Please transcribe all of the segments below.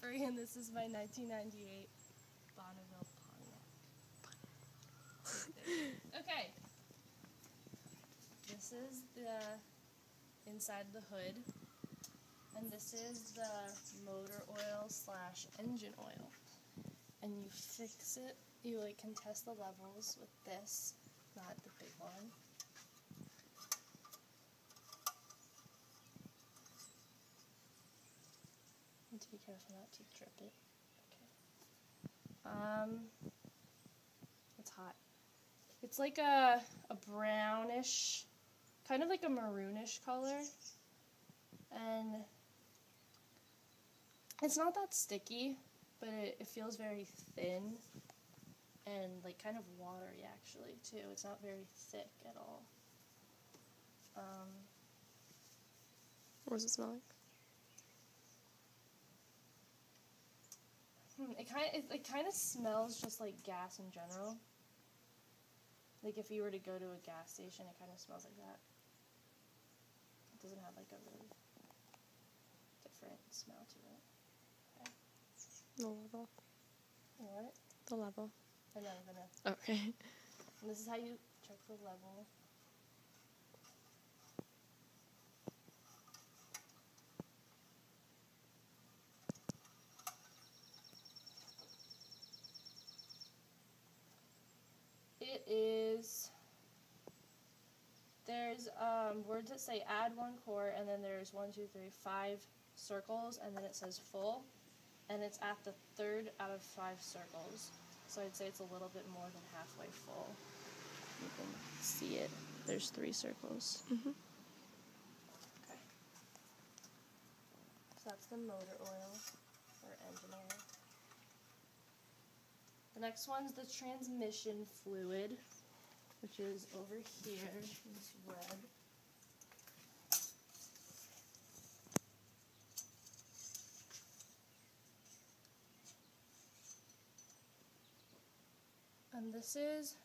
Brie, and this is my 1998 Bonneville Pontiac. Okay. This is the inside of the hood, and this is the motor oil / engine oil. And you fix it, you like can test the levels with this, not the big one. Need to be careful not to drip it. Okay. It's hot. It's like a brownish, kind of like a maroonish color, and it's not that sticky, but it feels very thin and like kind of watery actually too. It's not very thick at all. What does it smell like? It kind of smells just like gas in general. Like if you were to go to a gas station, it kind of smells like that. It doesn't have like a really different smell to it. Okay. The level. What? The level. I'm not gonna. Okay. And this is how you check the level. It is, there's words that say add 1 quart, and then there's 5 circles, and then it says full, and it's at the 3rd out of 5 circles. So I'd say it's a little bit more than halfway full. You can see it. There's 3 circles. Mm-hmm. Okay. So that's the motor oil, or engine oil. The next one's the transmission fluid, which is over here, it's red. And this is,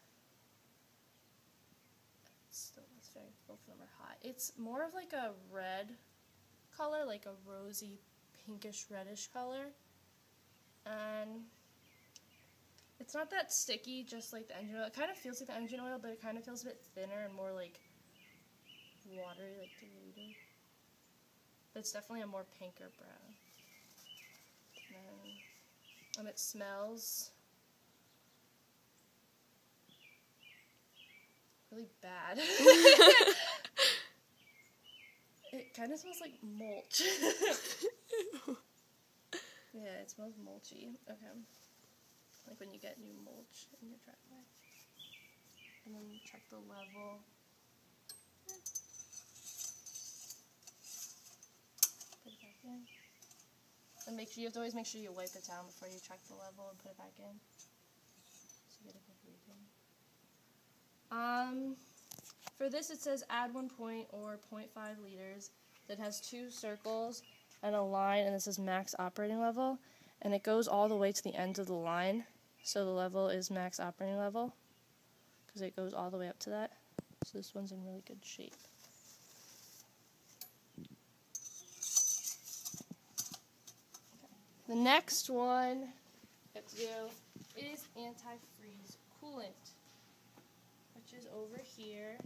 both of them are hot. It's more of like a red color, like a rosy, pinkish, reddish color. And it's not that sticky, just like the engine oil. It kind of feels like the engine oil, but it kind of feels a bit thinner and more like watery, like diluted. But it's definitely a more pinker brown. And it smells really bad. It kind of smells like mulch. Yeah, it smells mulchy. Okay. Like when you get new mulch in your driveway. And then you check the level. Put it back in. And you have to always make sure you wipe it down before you check the level and put it back in. So you get a good reading. For this it says add 1 point or 0.5 liters. It has 2 circles and a line, and this is max operating level. And it goes all the way to the end of the line. So the level is max operating level, because it goes all the way up to that. So this one's in really good shape. Okay. The next one you have to do is antifreeze coolant, which is over here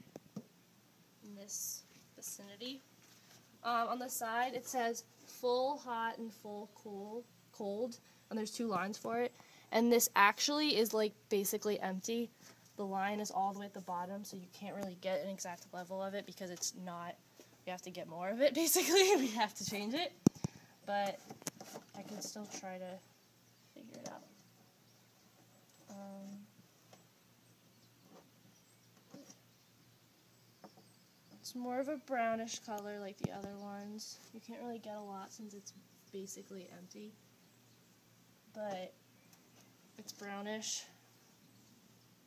in this vicinity. On the side it says full hot and full cold, and there's 2 lines for it. And this actually is like basically empty. The line is all the way at the bottom, so you can't really get an exact level of it because it's not, we have to get more of it basically. We have to change it. But I can still try to figure it out. It's more of a brownish color like the other ones. You can't really get a lot since it's basically empty. But it's brownish.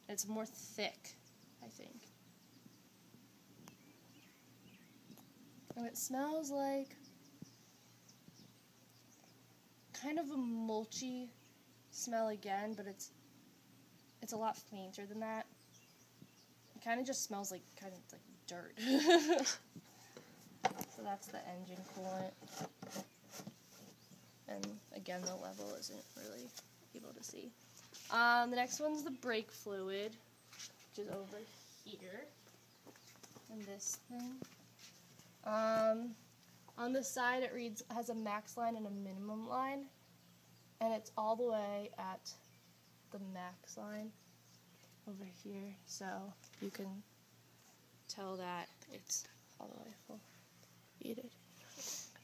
It's more thick, I think. And it smells like kind of a mulchy smell again, but it's a lot fainter than that. It kind of just smells like kind of like dirt. So that's the engine coolant. And again, the level isn't really able to see. The next one's the brake fluid, which is over here. And this thing. On the side it has a max line and a minimum line. And it's all the way at the max line over here. So you can tell that it's all the way full heated.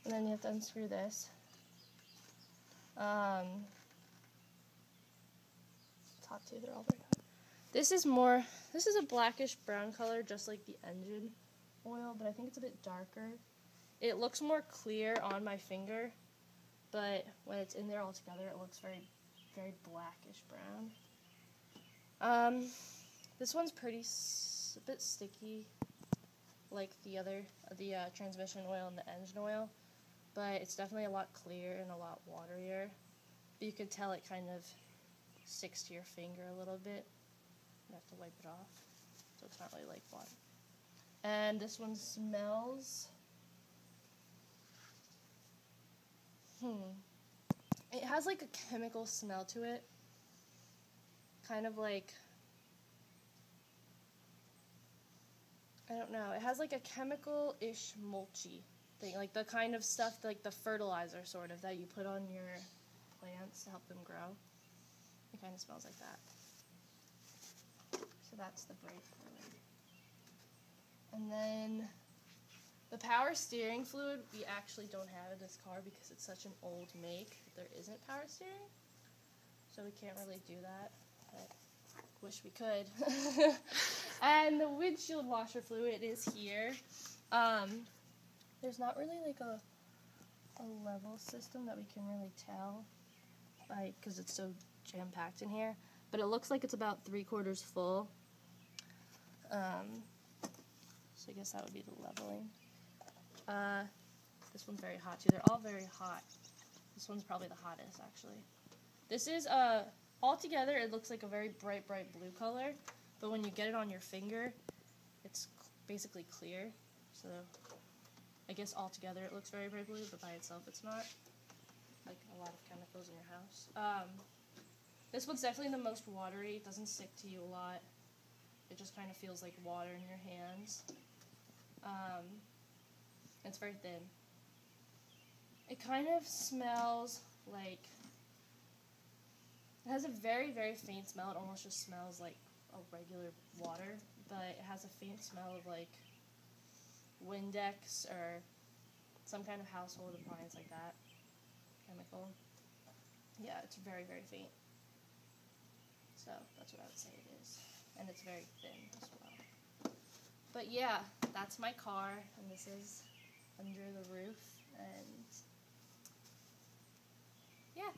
And then you have to unscrew this. Top two, they're all very hot. This is a blackish brown color, just like the engine oil, but I think it's a bit darker. It looks more clear on my finger, but when it's in there all together, it looks very, very blackish brown. This one's a bit sticky, like the transmission oil and the engine oil, but it's definitely a lot clearer and a lot waterier. But you can tell it kind of sticks to your finger a little bit. You have to wipe it off, so it's not really like water. And this one smells. It has like a chemical smell to it, kind of like, I don't know, it has like a chemical-ish mulchy thing, like the kind of stuff, like the fertilizer sort of, that you put on your plants to help them grow. It kind of smells like that. So that's the brake fluid. And then the power steering fluid, we actually don't have in this car because it's such an old make. There isn't power steering, so we can't really do that, but wish we could. And the windshield washer fluid is here. There's not really like a level system that we can really tell, like, because it's so jam-packed in here, but it looks like it's about 3/4 full. So I guess that would be the leveling. This one's very hot too. They're all very hot. This one's probably the hottest, actually. This is, all together it looks like a very bright, bright blue color, but when you get it on your finger, it's basically clear. So I guess all together it looks very bright blue, but by itself it's not. Like a lot of chemicals in your house. This one's definitely the most watery. It doesn't stick to you a lot. It just kind of feels like water in your hands. It's very thin. It kind of smells like, it has a very, very faint smell. It almost just smells like a regular water, but it has a faint smell of like Windex or some kind of household appliance like that. Chemical. Yeah, it's very, very faint. So that's what I would say it is. And it's very thin as well. But yeah, that's my car, and this is under the roof, and yeah.